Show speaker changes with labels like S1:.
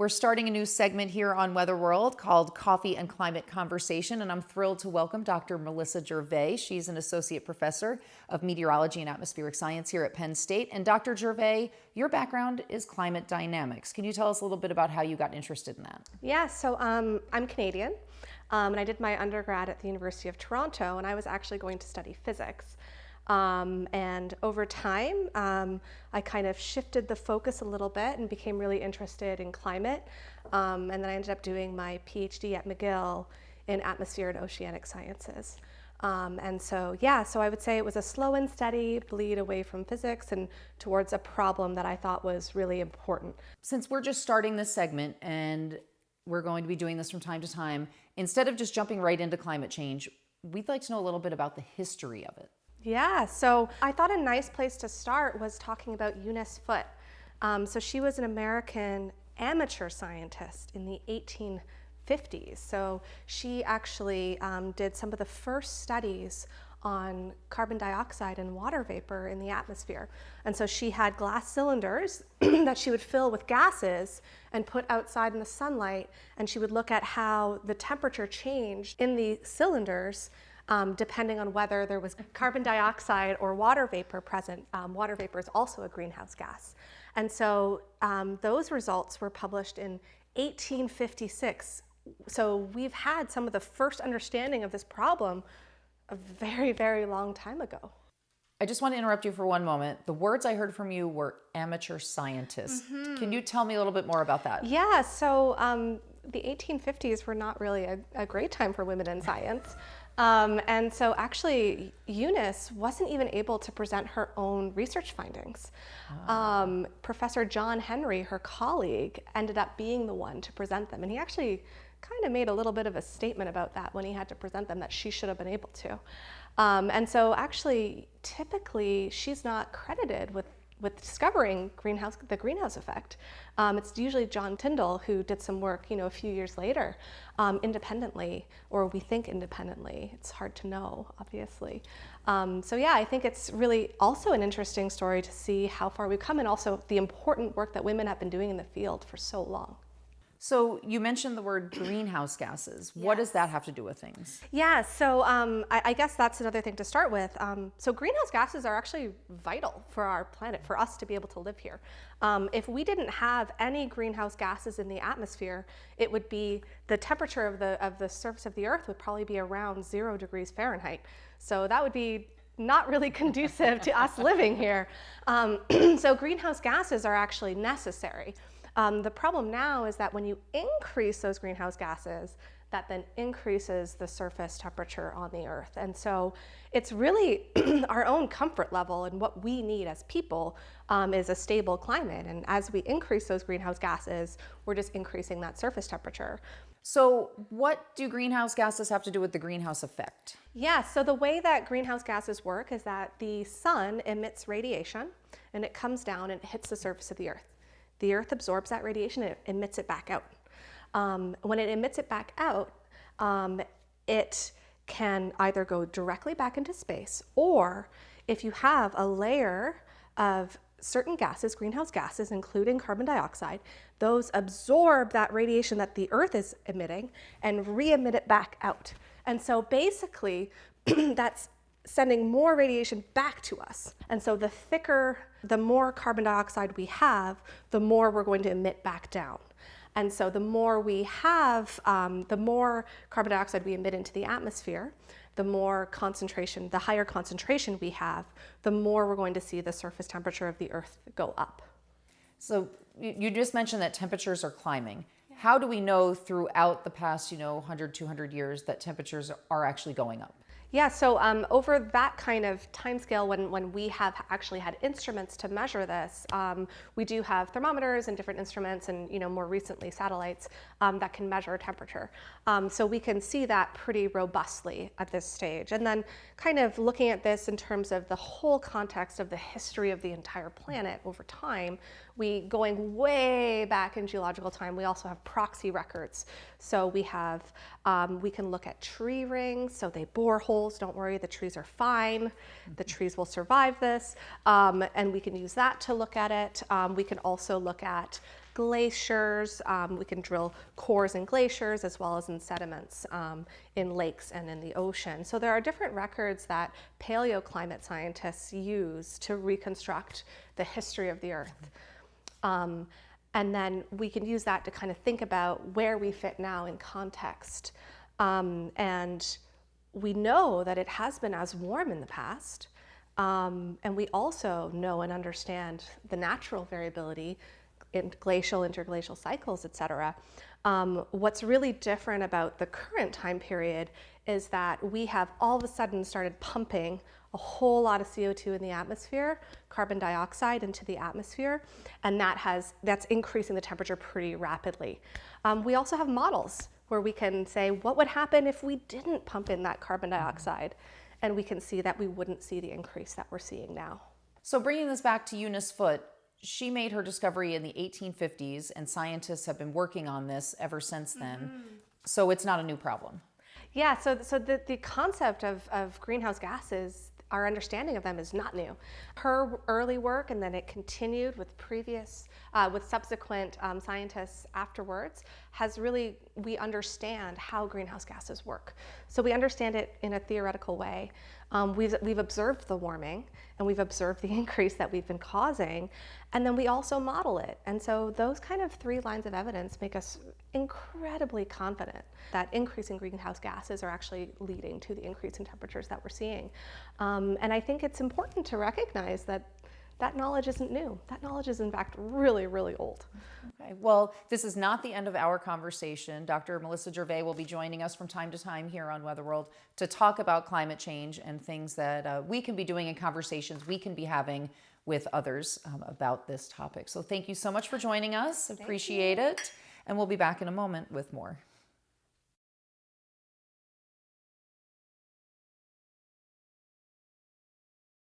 S1: We're starting a new segment here on Weather World called Coffee and Climate Conversation, and I'm thrilled to welcome Dr. Marisa Gervais. She's an associate professor of meteorology and atmospheric science here at Penn State. And Dr. Gervais, your background is climate dynamics. Can you tell us a little bit about how you got interested in that?
S2: Yeah, so I'm Canadian, and I did my undergrad at the University of Toronto, and I was actually going to study physics. And over time, I kind of shifted the focus a little bit and became really interested in climate. And then I ended up doing my PhD at McGill in atmosphere and oceanic sciences. So I would say it was a slow and steady bleed away from physics and towards a problem that I thought was really important.
S1: Since we're just starting this segment and we're going to be doing this from time to time, instead of just jumping right into climate change, we'd like to know a little bit about the history of it.
S2: Yeah, so I thought a nice place to start was talking about Eunice Foote. So she was an American amateur scientist in the 1850s. So she actually did some of the first studies on carbon dioxide and water vapor in the atmosphere. And so she had glass cylinders that she would fill with gases and put outside in the sunlight, and she would look at how the temperature changed in the cylinders depending on whether there was carbon dioxide or water vapor present. Water vapor is also a greenhouse gas. And so those results were published in 1856. So we've had some of the first understanding of this problem a very, very long time ago.
S1: I just want to interrupt you for one moment. The words I heard from you were amateur scientist. Can you tell me a little bit more about that?
S2: Yeah, so the 1850s were not really a great time for women in science. And so actually, Eunice wasn't even able to present her own research findings. Professor John Henry, her colleague, ended up being the one to present them. And he actually kind of made a little bit of a statement about that when he had to present them, that she should have been able to. And so actually, typically, she's not credited with discovering the greenhouse effect. It's usually John Tyndall who did some work, a few years later, independently, or we think independently. It's hard to know, obviously. I think it's really also an interesting story to see how far we've come, and also the important work that women have been doing in the field for so long.
S1: So you mentioned the word greenhouse gases. What does that have to do with things?
S2: Yeah, so I guess that's another thing to start with. So greenhouse gases are actually vital for our planet, for us to be able to live here. If we didn't have any greenhouse gases in the atmosphere, it would be, the temperature of the surface of the Earth would probably be around 0 degrees Fahrenheit. So that would be not really conducive to us living here. So greenhouse gases are actually necessary. The problem now is that when you increase those greenhouse gases, that then increases the surface temperature on the Earth. And so it's really our own comfort level, and what we need as people is a stable climate. And as we increase those greenhouse gases, we're just increasing that surface temperature.
S1: So what do greenhouse gases have to do with the greenhouse effect?
S2: Yeah, so the way that greenhouse gases work is that the sun emits radiation, and it comes down and it hits the surface of the Earth. The Earth absorbs that radiation and it emits it back out. When it emits it back out, it can either go directly back into space, or if you have a layer of certain gases, greenhouse gases, including carbon dioxide, those absorb that radiation that the Earth is emitting and re-emit it back out. And so basically, that's sending more radiation back to us. And so the more carbon dioxide we have, the more we're going to emit back down. And so the more we have, the more carbon dioxide we emit into the atmosphere, the higher concentration we have, the more we're going to see the surface temperature of the Earth go up.
S1: So you just mentioned that temperatures are climbing. How do we know throughout the past, 100, 200 years that temperatures are actually going up?
S2: Yeah, so over that kind of timescale, when we have actually had instruments to measure this, we do have thermometers and different instruments, and more recently satellites that can measure temperature. So we can see that pretty robustly at this stage. And then kind of looking at this in terms of the whole context of the history of the entire planet over time, going way back in geological time, we also have proxy records. So we can look at tree rings, so they bore holes. Don't worry, the trees are fine. The trees will survive this. And we can use that to look at it. We can also look at glaciers. We can drill cores in glaciers as well as in sediments in lakes and in the ocean. So there are different records that paleoclimate scientists use to reconstruct the history of the Earth. And then we can use that to kind of think about where we fit now in context. And we know that it has been as warm in the past. And we also know and understand the natural variability in glacial, interglacial cycles, et cetera. What's really different about the current time period is that we have all of a sudden started pumping a whole lot of CO2 in the atmosphere, carbon dioxide into the atmosphere, and that's increasing the temperature pretty rapidly. We also have models where we can say, what would happen if we didn't pump in that carbon dioxide? And we can see that we wouldn't see the increase that we're seeing now.
S1: So bringing this back to Eunice Foote, she made her discovery in the 1850s, and scientists have been working on this ever since then. So it's not a new problem.
S2: Yeah, so the concept of greenhouse gases, our understanding of them is not new. Her early work, and then it continued with subsequent scientists afterwards, has really, we understand how greenhouse gases work. So we understand it in a theoretical way. We've observed the warming, and we've observed the increase that we've been causing, and then we also model it. And so those kind of 3 lines of evidence make us incredibly confident that increasing greenhouse gases are actually leading to the increase in temperatures that we're seeing. And I think it's important to recognize that that knowledge isn't new. That knowledge is in fact really, really old.
S1: Okay. Well, this is not the end of our conversation. Dr. Marisa Gervais will be joining us from time to time here on Weather World to talk about climate change and things that we can be doing in conversations we can be having with others about this topic. So thank you so much for joining us. Appreciate it. And we'll be back in a moment with more.